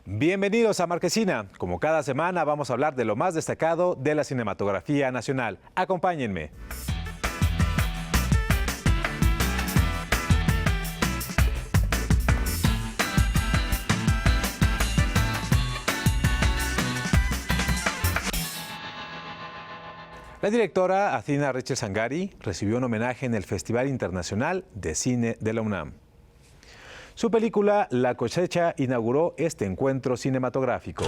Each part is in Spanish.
Bienvenidos a Marquesina. Como cada semana vamos a hablar de lo más destacado de la cinematografía nacional. Acompáñenme. La directora Athina Rachel Tsangari recibió un homenaje en el Festival Internacional de Cine de la UNAM. Su película La Cosecha inauguró este encuentro cinematográfico.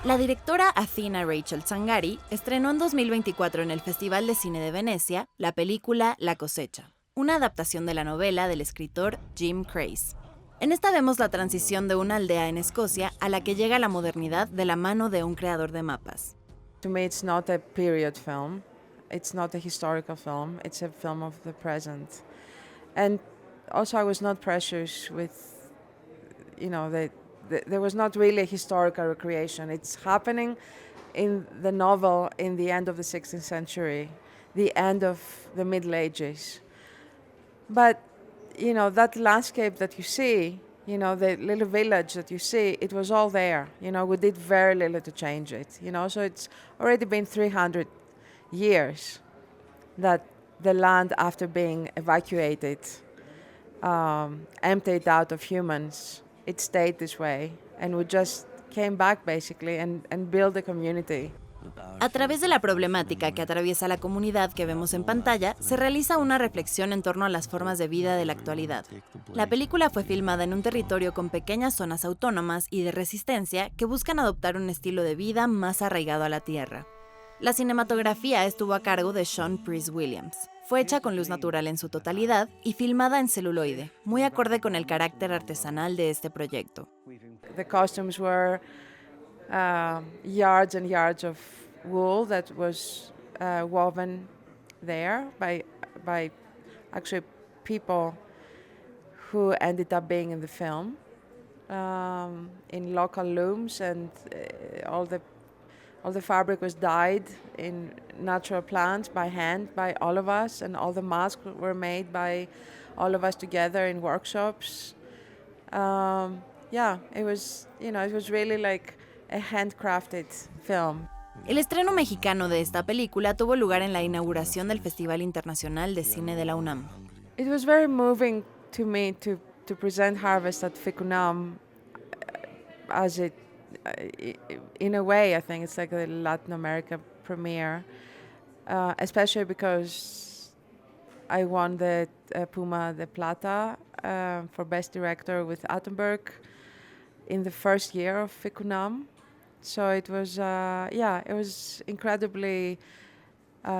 La directora Athina Rachel Tsangari estrenó en 2024 en el Festival de Cine de Venecia la película La Cosecha, una adaptación de la novela del escritor Jim Crace. En esta vemos la transición de una aldea en Escocia a la que llega la modernidad de la mano de un creador de mapas. To me, it's not a period film. It's not a historical film. It's a film of the present. And also, I was not precious with, there was not really a historical recreation. It's happening in the novel in the end of the 16th century, the end of the Middle Ages. But that landscape that you see, the little village that you see, it was all there. We did very little to change it. So it's already been 300 years that the land, after being evacuated, emptied out of humans, it stayed this way. And we just came back, basically, and built a community. A través de la problemática que atraviesa la comunidad que vemos en pantalla, se realiza una reflexión en torno a las formas de vida de la actualidad. La película fue filmada en un territorio con pequeñas zonas autónomas y de resistencia que buscan adoptar un estilo de vida más arraigado a la tierra. La cinematografía estuvo a cargo de Sean Priest Williams. Fue hecha con luz natural en su totalidad y filmada en celuloide, muy acorde con el carácter artesanal de este proyecto. The costumes were yards and yards of wool that was woven there by actually people who ended up being in the film in local looms, and all the fabric was dyed in natural plants by hand by all of us, and all the masks were made by all of us together in workshops. It was really like a handcrafted film. El estreno mexicano de esta película tuvo lugar en la inauguración del Festival Internacional de Cine de la UNAM. It was very moving to me to present Harvest at FICUNAM as it, in a way, I think it's like the Latin America premiere, especially because I won the Puma de Plata for Best Director with Attenberg in the first year of FICUNAM. So it was, it was incredibly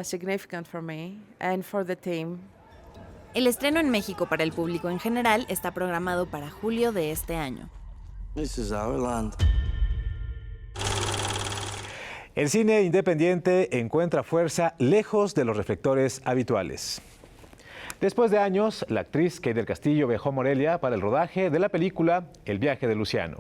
significant for me and for the team. El estreno en México para el público en general está programado para julio de este año. This is our land. El cine independiente encuentra fuerza lejos de los reflectores habituales. Después de años, la actriz Kate del Castillo viajó a Morelia para el rodaje de la película El viaje de Luciano.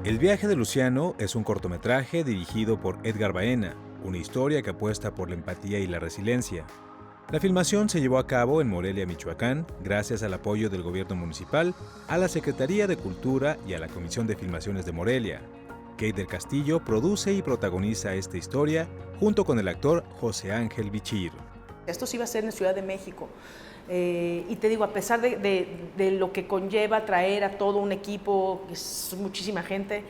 El viaje de Luciano es un cortometraje dirigido por Edgar Baena, una historia que apuesta por la empatía y la resiliencia. La filmación se llevó a cabo en Morelia, Michoacán, gracias al apoyo del gobierno municipal, a la Secretaría de Cultura y a la Comisión de Filmaciones de Morelia. Kate del Castillo produce y protagoniza esta historia junto con el actor José Ángel Bichir. Esto sí va a ser en Ciudad de México. Y te digo, a pesar de lo que conlleva traer a todo un equipo, que es muchísima gente,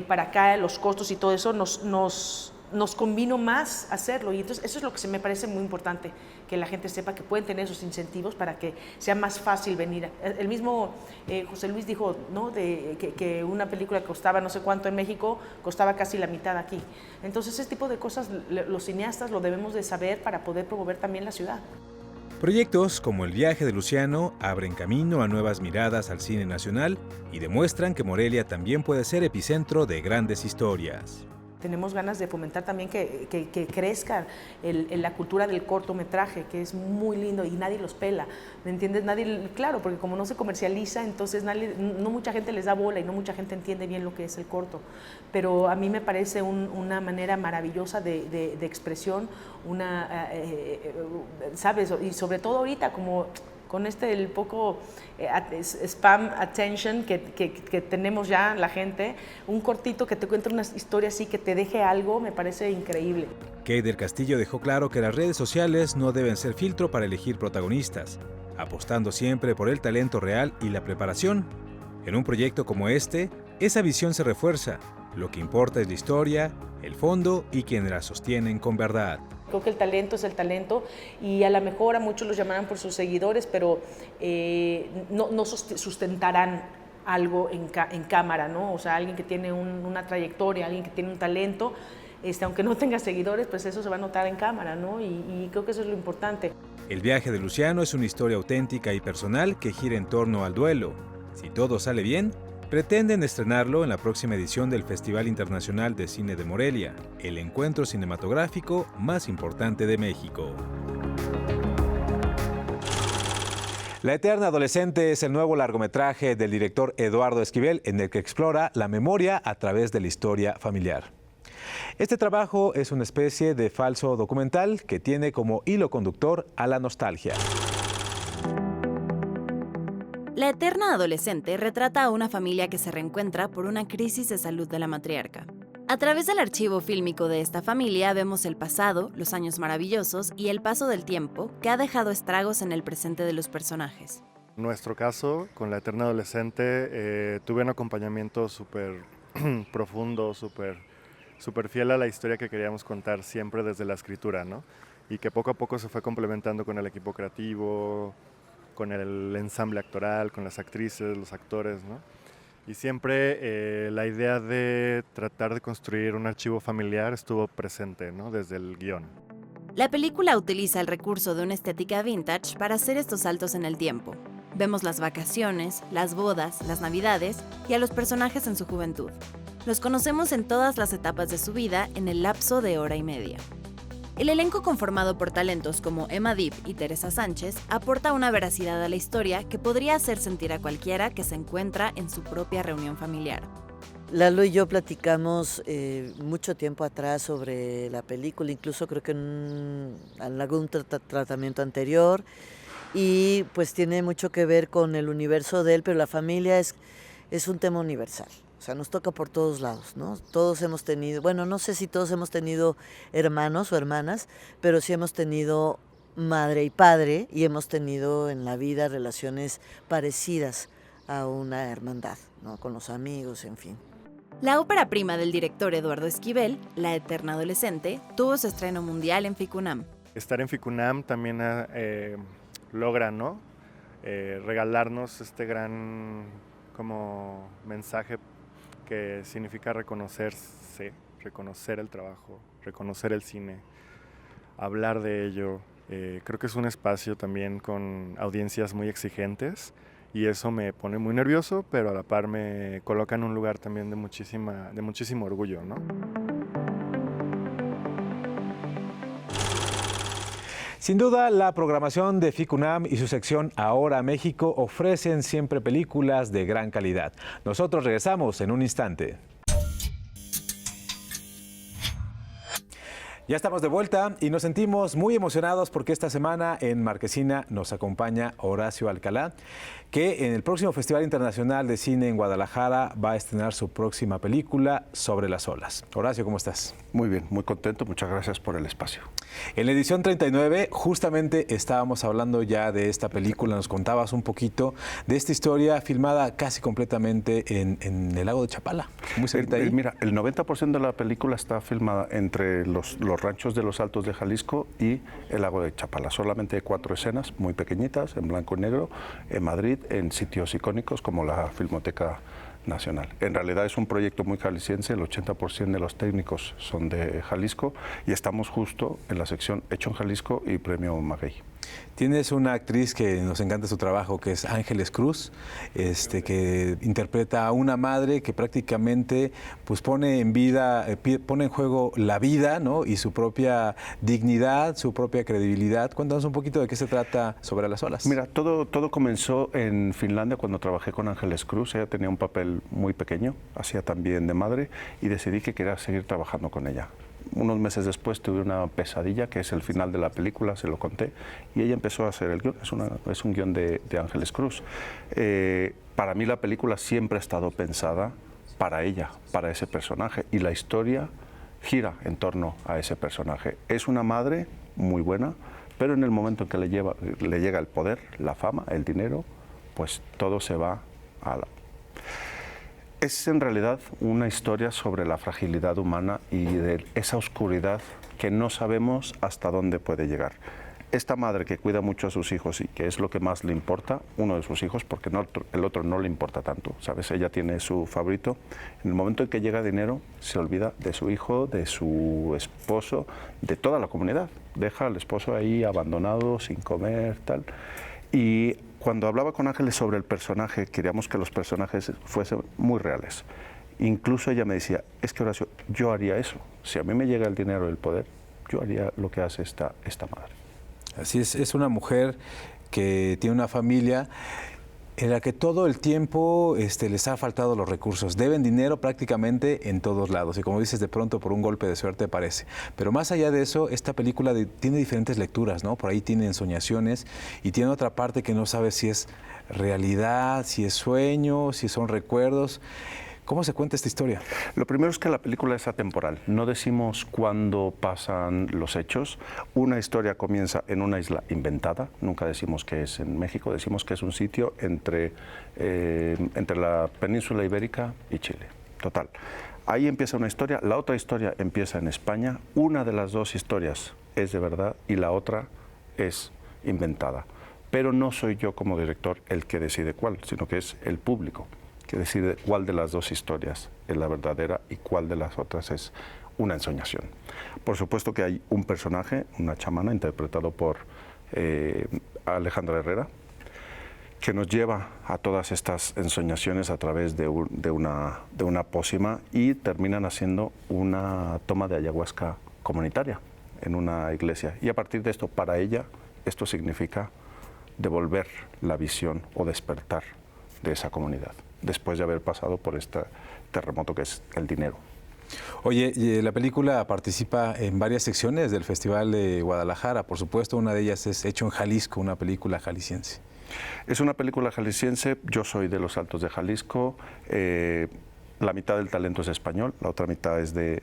para acá, los costos y todo eso, nos convino más hacerlo. Y entonces eso es lo que se me parece muy importante, que la gente sepa que pueden tener esos incentivos para que sea más fácil venir. El mismo José Luis dijo, ¿no?, que una película que costaba no sé cuánto en México, costaba casi la mitad aquí. Entonces ese tipo de cosas los cineastas lo debemos de saber para poder promover también la ciudad. Proyectos como El viaje de Luciano abren camino a nuevas miradas al cine nacional y demuestran que Morelia también puede ser epicentro de grandes historias. Tenemos ganas de fomentar también que crezca la cultura del cortometraje, que es muy lindo y nadie los pela, ¿me entiendes? Claro, porque como no se comercializa, entonces no mucha gente les da bola y no mucha gente entiende bien lo que es el corto. Pero a mí me parece una manera maravillosa de expresión, ¿sabes? Y sobre todo ahorita, como el poco spam attention que tenemos ya la gente, un cortito que te cuente una historia así, que te deje algo, me parece increíble. Kate del Castillo dejó claro que las redes sociales no deben ser filtro para elegir protagonistas, apostando siempre por el talento real y la preparación. En un proyecto como este, esa visión se refuerza. Lo que importa es la historia, el fondo y quienes la sostienen con verdad. Creo que el talento es el talento y a lo mejor a muchos los llamarán por sus seguidores, pero no sustentarán algo en cámara, ¿no? O sea, alguien que tiene una trayectoria, alguien que tiene un talento, aunque no tenga seguidores, pues eso se va a notar en cámara, ¿no? Y creo que eso es lo importante. El viaje de Luciano es una historia auténtica y personal que gira en torno al duelo. Si todo sale bien, pretenden estrenarlo en la próxima edición del Festival Internacional de Cine de Morelia, el encuentro cinematográfico más importante de México. La eterna adolescente es el nuevo largometraje del director Eduardo Esquivel, en el que explora la memoria a través de la historia familiar. Este trabajo es una especie de falso documental que tiene como hilo conductor a la nostalgia. La eterna adolescente retrata a una familia que se reencuentra por una crisis de salud de la matriarca. A través del archivo fílmico de esta familia vemos el pasado, los años maravillosos y el paso del tiempo que ha dejado estragos en el presente de los personajes. En nuestro caso, con la eterna adolescente, tuve un acompañamiento súper profundo, súper fiel a la historia que queríamos contar siempre desde la escritura, ¿no? Y que poco a poco se fue complementando con el equipo creativo, con el ensamble actoral, con las actrices, los actores, ¿no? Y siempre la idea de tratar de construir un archivo familiar estuvo presente, ¿no? Desde el guión. La película utiliza el recurso de una estética vintage para hacer estos saltos en el tiempo. Vemos las vacaciones, las bodas, las navidades y a los personajes en su juventud. Los conocemos en todas las etapas de su vida en el lapso de hora y media. El elenco, conformado por talentos como Emma Deep y Teresa Sánchez, aporta una veracidad a la historia que podría hacer sentir a cualquiera que se encuentra en su propia reunión familiar. Lalo y yo platicamos mucho tiempo atrás sobre la película, incluso creo que en algún tratamiento anterior, y pues tiene mucho que ver con el universo de él, pero la familia es un tema universal. O sea, nos toca por todos lados, ¿no? Todos hemos tenido, bueno, no sé si todos hemos tenido hermanos o hermanas, pero sí hemos tenido madre y padre y hemos tenido en la vida relaciones parecidas a una hermandad, ¿no? Con los amigos, en fin. La ópera prima del director Eduardo Esquivel, La eterna adolescente, tuvo su estreno mundial en FICUNAM. Estar en FICUNAM también logra, ¿no? Regalarnos este gran como mensaje que significa reconocerse, reconocer el trabajo, reconocer el cine, hablar de ello. Creo que es un espacio también con audiencias muy exigentes y eso me pone muy nervioso, pero a la par me coloca en un lugar también de muchísimo orgullo, ¿no? Sin duda, la programación de FICUNAM y su sección Ahora México ofrecen siempre películas de gran calidad. Nosotros regresamos en un instante. Ya estamos de vuelta y nos sentimos muy emocionados porque esta semana en Marquesina nos acompaña Horacio Alcalá, que en el próximo Festival Internacional de Cine en Guadalajara va a estrenar su próxima película, Sobre las olas. Horacio, ¿cómo estás? Muy bien, muy contento. Muchas gracias por el espacio. En la edición 39 justamente estábamos hablando ya de esta película, nos contabas un poquito de esta historia filmada casi completamente en el lago de Chapala, muy cerquita ahí. Mira, el 90% de la película está filmada entre los ranchos de los Altos de Jalisco y el lago de Chapala. Solamente hay 4 escenas muy pequeñitas, en blanco y negro, en Madrid, en sitios icónicos como la Filmoteca Nacional. En realidad es un proyecto muy jalisciense, el 80% de los técnicos son de Jalisco y estamos justo en la sección Hecho en Jalisco y Premio Maguey. Tienes una actriz que nos encanta su trabajo, que es Ángeles Cruz, que interpreta a una madre que prácticamente pues pone en juego la vida, ¿no? Y su propia dignidad, su propia credibilidad. Cuéntanos un poquito de qué se trata Sobre las olas. Mira, todo comenzó en Finlandia cuando trabajé con Ángeles Cruz. Ella tenía un papel muy pequeño, hacía también de madre y decidí que quería seguir trabajando con ella. unos meses después tuve una pesadilla, que es el final de la película, se lo conté, y ella empezó a hacer el guión. Es un guión de Ángeles Cruz. Para mí la película siempre ha estado pensada para ella, para ese personaje, y la historia gira en torno a ese personaje. Es una madre muy buena, pero en el momento en que le llega el poder, la fama, el dinero, pues todo se va a la... Es en realidad una historia sobre la fragilidad humana y de esa oscuridad que no sabemos hasta dónde puede llegar. Esta madre que cuida mucho a sus hijos y que es lo que más le importa, uno de sus hijos, porque el otro no le importa tanto, ¿sabes? Ella tiene su favorito. En el momento en que llega dinero, se olvida de su hijo, de su esposo, de toda la comunidad. Deja al esposo ahí abandonado, sin comer, tal. Y cuando hablaba con Ángeles sobre el personaje, queríamos que los personajes fuesen muy reales. Incluso ella me decía, es que Horacio, yo haría eso. Si a mí me llega el dinero y el poder, yo haría lo que hace esta madre. Así es una mujer que tiene una familia en la que todo el tiempo les ha faltado los recursos. Deben dinero prácticamente en todos lados. Y como dices, de pronto por un golpe de suerte aparece. Pero más allá de eso, esta película tiene diferentes lecturas, ¿no? Por ahí tiene ensoñaciones y tiene otra parte que no sabe si es realidad, si es sueño, si son recuerdos. ¿Cómo se cuenta esta historia? Lo primero es que la película es atemporal. No decimos cuándo pasan los hechos. Una historia comienza en una isla inventada. Nunca decimos que es en México. Decimos que es un sitio entre la península ibérica y Chile. Total. Ahí empieza una historia. La otra historia empieza en España. Una de las dos historias es de verdad y la otra es inventada. Pero no soy yo como director el que decide cuál, sino que es el público que decide cuál de las dos historias es la verdadera y cuál de las otras es una ensoñación. Por supuesto que hay un personaje, una chamana, interpretado por Alejandra Herrera, que nos lleva a todas estas ensoñaciones a través de una pócima y terminan haciendo una toma de ayahuasca comunitaria en una iglesia. Y a partir de esto, para ella, esto significa devolver la visión o despertar de esa comunidad, después de haber pasado por este terremoto que es el dinero. Oye, y la película participa en varias secciones del Festival de Guadalajara, por supuesto, una de ellas es Hecho en Jalisco, una película jalisciense. Es una película jalisciense, yo soy de los Altos de Jalisco, la mitad del talento es español, la otra mitad es de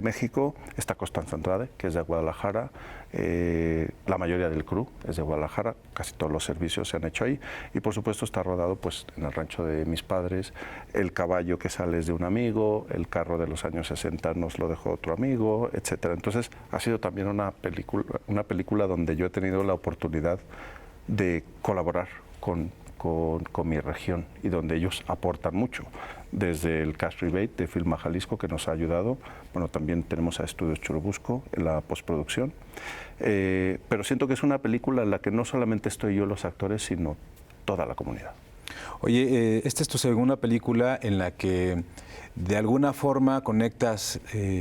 México. Está Constanza Andrade, que es de Guadalajara, la mayoría del crew es de Guadalajara, casi todos los servicios se han hecho ahí, y por supuesto está rodado pues en el rancho de mis padres. El caballo que sale es de un amigo, el carro de los años 60 nos lo dejó otro amigo, etcétera. Entonces ha sido también una película donde yo he tenido la oportunidad de colaborar con mi región y donde ellos aportan mucho, desde el Cast Rebate de Filma Jalisco, que nos ha ayudado. Bueno, también tenemos a Estudios Churubusco en la postproducción, pero siento que es una película en la que no solamente estoy yo los actores, sino toda la comunidad. Oye, esta es tu segunda película en la que de alguna forma conectas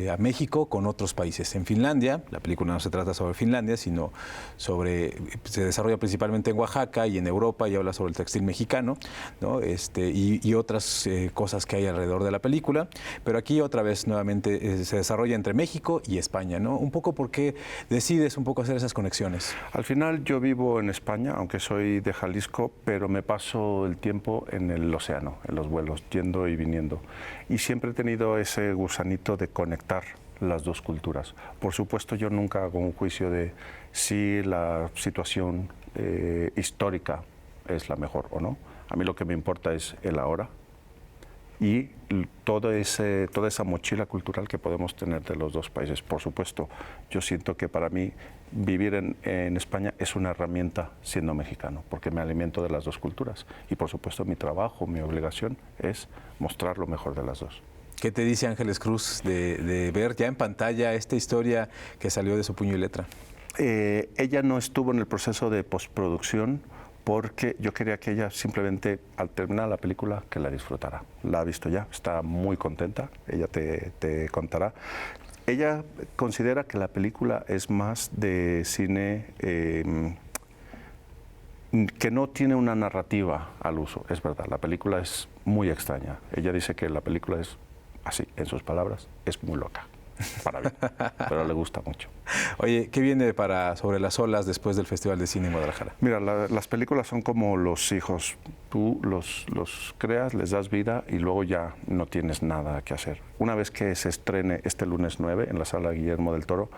a México con otros países. En Finlandia, la película no se trata sobre Finlandia, sino se desarrolla principalmente en Oaxaca y en Europa y habla sobre el textil mexicano, ¿no? Y otras cosas que hay alrededor de la película. Pero aquí otra vez nuevamente se desarrolla entre México y España, ¿no? Un poco por qué decides un poco hacer esas conexiones. Al final yo vivo en España, aunque soy de Jalisco, pero me paso el tiempo en el océano, en los vuelos, yendo y viniendo. Y siempre he tenido ese gusanito de conectar las dos culturas. Por supuesto, yo nunca hago un juicio de si la situación histórica es la mejor o no. A mí lo que me importa es el ahora y toda esa mochila cultural que podemos tener de los dos países. Por supuesto, yo siento que para mí vivir en España es una herramienta siendo mexicano, porque me alimento de las dos culturas. Y por supuesto mi trabajo, mi obligación es mostrar lo mejor de las dos. ¿Qué te dice Ángeles Cruz de ver ya en pantalla esta historia que salió de su puño y letra? Ella no estuvo en el proceso de postproducción, porque yo quería que ella simplemente al terminar la película que la disfrutara. La ha visto ya, está muy contenta, ella te contará. Ella considera que la película es más de cine que no tiene una narrativa al uso. Es verdad, la película es muy extraña. Ella dice que la película es así, en sus palabras, es muy loca. para bien, pero le gusta mucho. Oye, ¿qué viene para Sobre las olas después del Festival de Cine en Guadalajara? Mira, las películas son como los hijos. Tú los creas, les das vida y luego ya no tienes nada que hacer. Una vez que se estrene este lunes 9 en la sala Guillermo del Toro,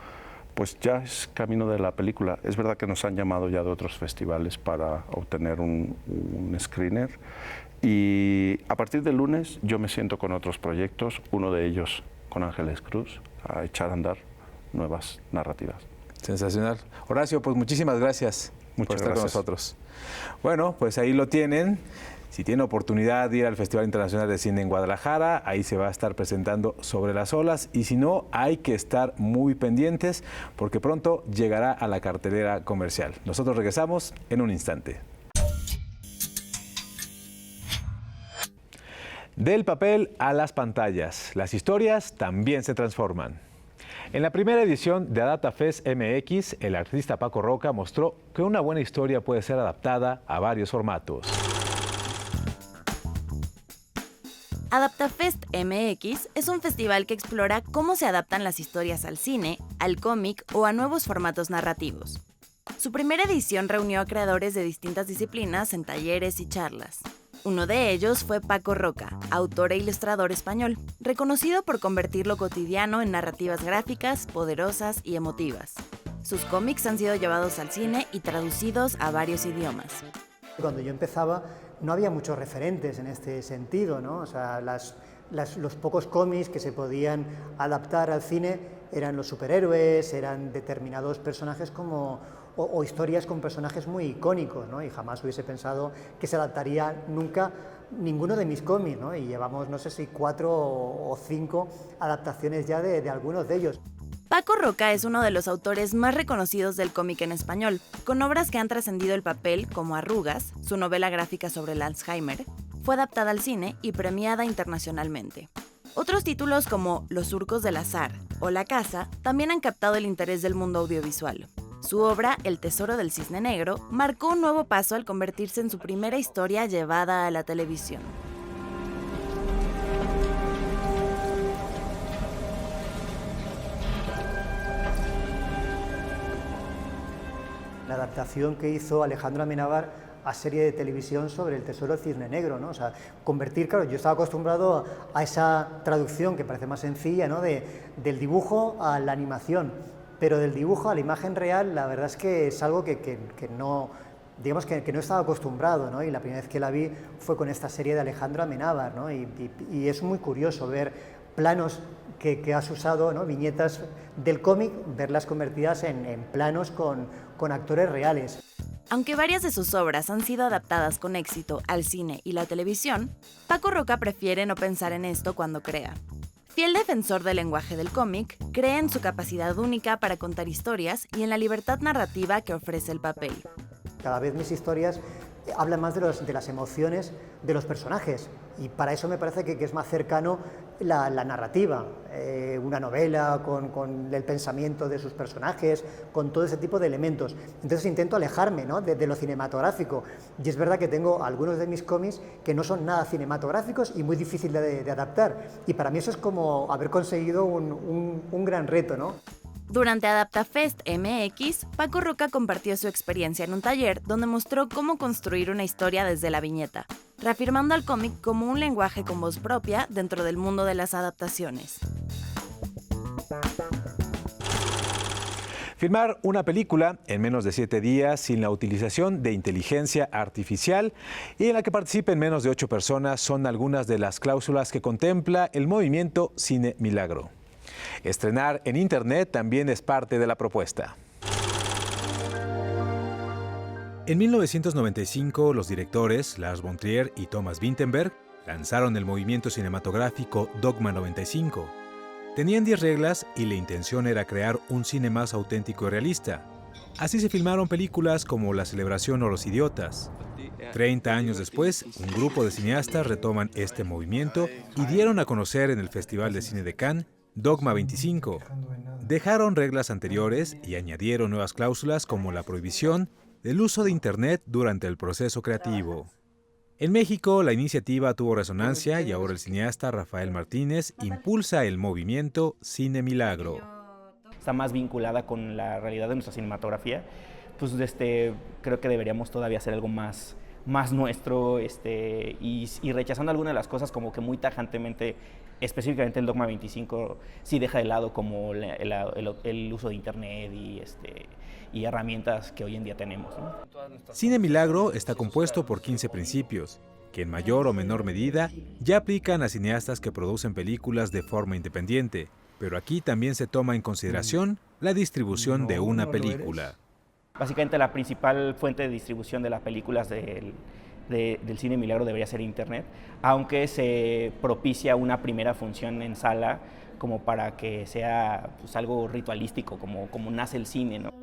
pues ya es camino de la película. Es verdad que nos han llamado ya de otros festivales para obtener un screener. Y a partir del lunes yo me siento con otros proyectos, uno de ellos con Ángeles Cruz, a echar a andar nuevas narrativas. Sensacional. Horacio, pues muchísimas gracias por estar con nosotros. Bueno, pues ahí lo tienen. Si tiene oportunidad de ir al Festival Internacional de Cine en Guadalajara, ahí se va a estar presentando Sobre las olas. Y si no, hay que estar muy pendientes porque pronto llegará a la cartelera comercial. Nosotros regresamos en un instante. Del papel a las pantallas, las historias también se transforman. En la primera edición de AdaptaFest MX, el artista Paco Roca mostró que una buena historia puede ser adaptada a varios formatos. AdaptaFest MX es un festival que explora cómo se adaptan las historias al cine, al cómic o a nuevos formatos narrativos. Su primera edición reunió a creadores de distintas disciplinas en talleres y charlas. Uno de ellos fue Paco Roca, autor e ilustrador español, reconocido por convertir lo cotidiano en narrativas gráficas, poderosas y emotivas. Sus cómics han sido llevados al cine y traducidos a varios idiomas. Cuando yo empezaba no había muchos referentes en este sentido, ¿no? O sea, los pocos cómics que se podían adaptar al cine eran los superhéroes, eran determinados personajes o historias con personajes muy icónicos, ¿no? Y jamás hubiese pensado que se adaptaría nunca ninguno de mis cómics, ¿no? Y llevamos, no sé si 4 o 5 adaptaciones ya de algunos de ellos. Paco Roca es uno de los autores más reconocidos del cómic en español, con obras que han trascendido el papel como Arrugas, su novela gráfica sobre el Alzheimer, fue adaptada al cine y premiada internacionalmente. Otros títulos como Los surcos del azar o La casa también han captado el interés del mundo audiovisual. Su obra, El tesoro del cisne negro, marcó un nuevo paso al convertirse en su primera historia llevada a la televisión. La adaptación que hizo Alejandro Amenábar a serie de televisión sobre El tesoro del cisne negro, ¿no? O sea, convertir, claro, yo estaba acostumbrado a esa traducción que parece más sencilla, ¿no? Del dibujo a la animación, pero del dibujo a la imagen real, la verdad es que es algo que no, digamos que no estaba acostumbrado, ¿no? Y la primera vez que la vi fue con esta serie de Alejandro Amenábar, ¿no? Y es muy curioso ver planos que has usado, ¿no? Viñetas del cómic, verlas convertidas en planos con actores reales. Aunque varias de sus obras han sido adaptadas con éxito al cine y la televisión, Paco Roca prefiere no pensar en esto cuando crea. Fiel defensor del lenguaje del cómic, cree en su capacidad única para contar historias y en la libertad narrativa que ofrece el papel. Cada vez mis historias hablan más de las emociones de los personajes y para eso me parece que es más cercano la narrativa, una novela con el pensamiento de sus personajes, con todo ese tipo de elementos. Entonces intento alejarme, ¿no? de lo cinematográfico y es verdad que tengo algunos de mis cómics que no son nada cinematográficos y muy difícil de adaptar y para mí eso es como haber conseguido un gran reto, ¿no? Durante AdaptaFest MX, Paco Roca compartió su experiencia en un taller donde mostró cómo construir una historia desde la viñeta, reafirmando al cómic como un lenguaje con voz propia dentro del mundo de las adaptaciones. Filmar una película en menos de 7 días sin la utilización de inteligencia artificial y en la que participen menos de 8 personas son algunas de las cláusulas que contempla el movimiento Cine Milagro. Estrenar en Internet también es parte de la propuesta. En 1995, los directores Lars von Trier y Thomas Vinterberg lanzaron el movimiento cinematográfico Dogma 95. Tenían 10 reglas y la intención era crear un cine más auténtico y realista. Así se filmaron películas como La celebración o Los idiotas. 30 años después, un grupo de cineastas retoman este movimiento y dieron a conocer en el Festival de Cine de Cannes Dogma 25. Dejaron reglas anteriores y añadieron nuevas cláusulas como la prohibición del uso de Internet durante el proceso creativo. En México, la iniciativa tuvo resonancia y ahora el cineasta Rafael Martínez impulsa el movimiento Cine Milagro. Está más vinculada con la realidad de nuestra cinematografía, pues creo que deberíamos todavía hacer algo más nuestro y rechazando algunas de las cosas como que muy tajantemente, específicamente el Dogma 25 sí deja de lado como el uso de internet y herramientas que hoy en día tenemos, ¿no? Cine Milagro está compuesto por 15 principios, que en mayor o menor medida ya aplican a cineastas que producen películas de forma independiente, pero aquí también se toma en consideración la distribución de una película. Básicamente la principal fuente de distribución de las películas del Cine Milagro debería ser internet, aunque se propicia una primera función en sala como para que sea pues, algo ritualístico, como nace el cine, ¿no?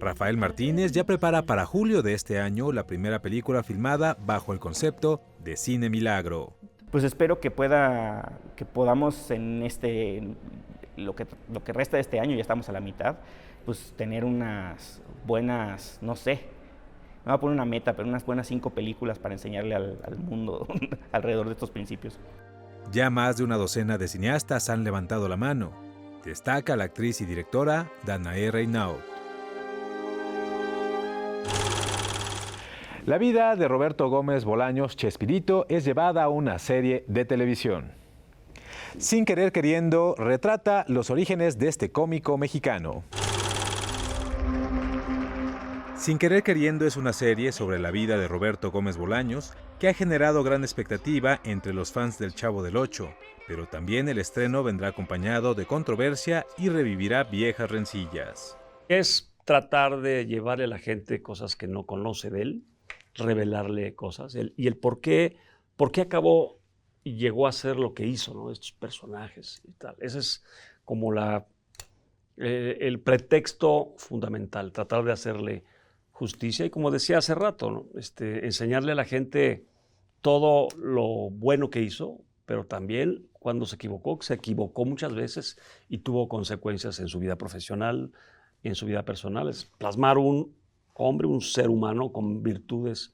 Rafael Martínez ya prepara para julio de este año la primera película filmada bajo el concepto de Cine Milagro. Pues espero que podamos en lo que resta de este año, ya estamos a la mitad, pues tener unas buenas, no sé, me voy a poner una meta, pero unas buenas 5 películas para enseñarle al mundo alrededor de estos principios. Ya más de una docena de cineastas han levantado la mano. Destaca la actriz y directora Danae Reynaud. La vida de Roberto Gómez Bolaños Chespirito es llevada a una serie de televisión. Sin querer queriendo, retrata los orígenes de este cómico mexicano. Sin querer queriendo es una serie sobre la vida de Roberto Gómez Bolaños que ha generado gran expectativa entre los fans del Chavo del Ocho, pero también el estreno vendrá acompañado de controversia y revivirá viejas rencillas. Es tratar de llevarle a la gente cosas que no conoce de él, revelarle cosas y el por qué acabó y llegó a ser lo que hizo, ¿no? Estos personajes y tal. Ese es como el pretexto fundamental, tratar de hacerle justicia y, como decía hace rato, ¿no? Enseñarle a la gente todo lo bueno que hizo, pero también cuando se equivocó muchas veces y tuvo consecuencias en su vida profesional y en su vida personal. Es plasmar un hombre, un ser humano con virtudes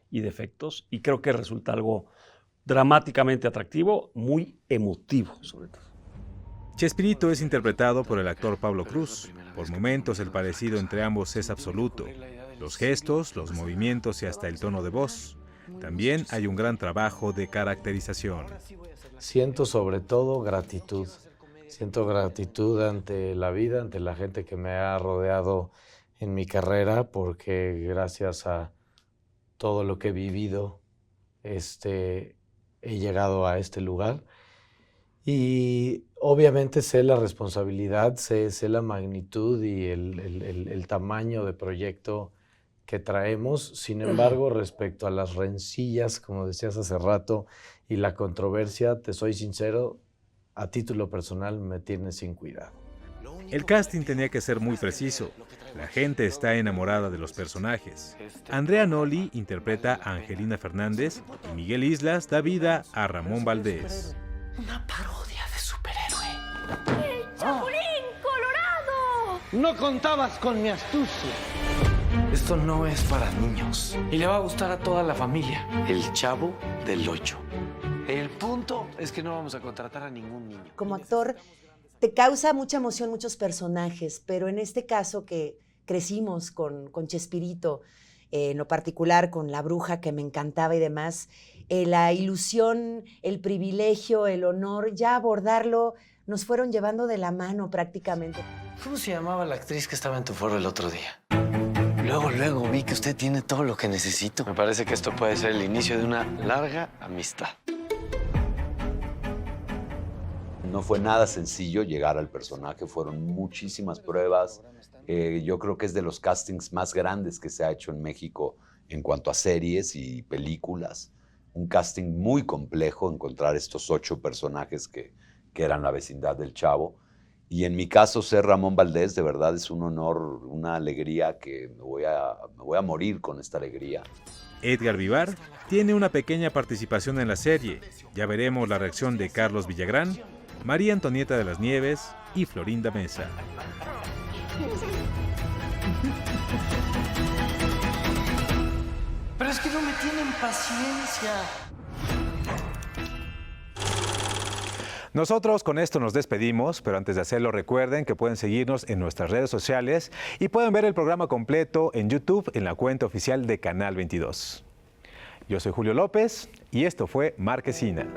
y defectos, y creo que resulta algo dramáticamente atractivo, muy emotivo sobre todo. Chespirito es interpretado por el actor Pablo Cruz. Por momentos el parecido entre ambos es absoluto. Los gestos, los movimientos y hasta el tono de voz. También hay un gran trabajo de caracterización. Siento sobre todo gratitud. Siento gratitud ante la vida, ante la gente que me ha rodeado en mi carrera, porque gracias a todo lo que he vivido, he llegado a este lugar. Y obviamente sé la responsabilidad, sé la magnitud y el tamaño de proyecto que traemos. Sin embargo, respecto a las rencillas, como decías hace rato, y la controversia, te soy sincero, a título personal me tiene sin cuidado. El casting tenía que ser muy preciso. La gente está enamorada de los personajes. Andrea Noli interpreta a Angelina Fernández y Miguel Islas da vida a Ramón Valdés. Una parodia de superhéroe. ¡El Chapulín Colorado! No contabas con mi astucia. Esto no es para niños y le va a gustar a toda la familia. El Chavo del Ocho. El punto es que no vamos a contratar a ningún niño. Como actor, te causa mucha emoción muchos personajes, pero en este caso que crecimos con Chespirito, en lo particular con La Bruja, que me encantaba y demás, la ilusión, el privilegio, el honor, ya abordarlo, nos fueron llevando de la mano prácticamente. ¿Cómo se llamaba la actriz que estaba en tu foro el otro día? Luego vi que usted tiene todo lo que necesito. Me parece que esto puede ser el inicio de una larga amistad. No fue nada sencillo llegar al personaje, fueron muchísimas pruebas. Yo creo que es de los castings más grandes que se ha hecho en México en cuanto a series y películas. Un casting muy complejo, encontrar estos 8 personajes que eran la vecindad del Chavo. Y en mi caso, ser Ramón Valdés, de verdad es un honor, una alegría que me voy a morir con esta alegría. Edgar Vivar tiene una pequeña participación en la serie. Ya veremos la reacción de Carlos Villagrán, María Antonieta de las Nieves y Florinda Mesa. Pero es que no me tienen paciencia. Nosotros con esto nos despedimos, pero antes de hacerlo recuerden que pueden seguirnos en nuestras redes sociales y pueden ver el programa completo en YouTube en la cuenta oficial de Canal 22. Yo soy Julio López y esto fue Marquesina.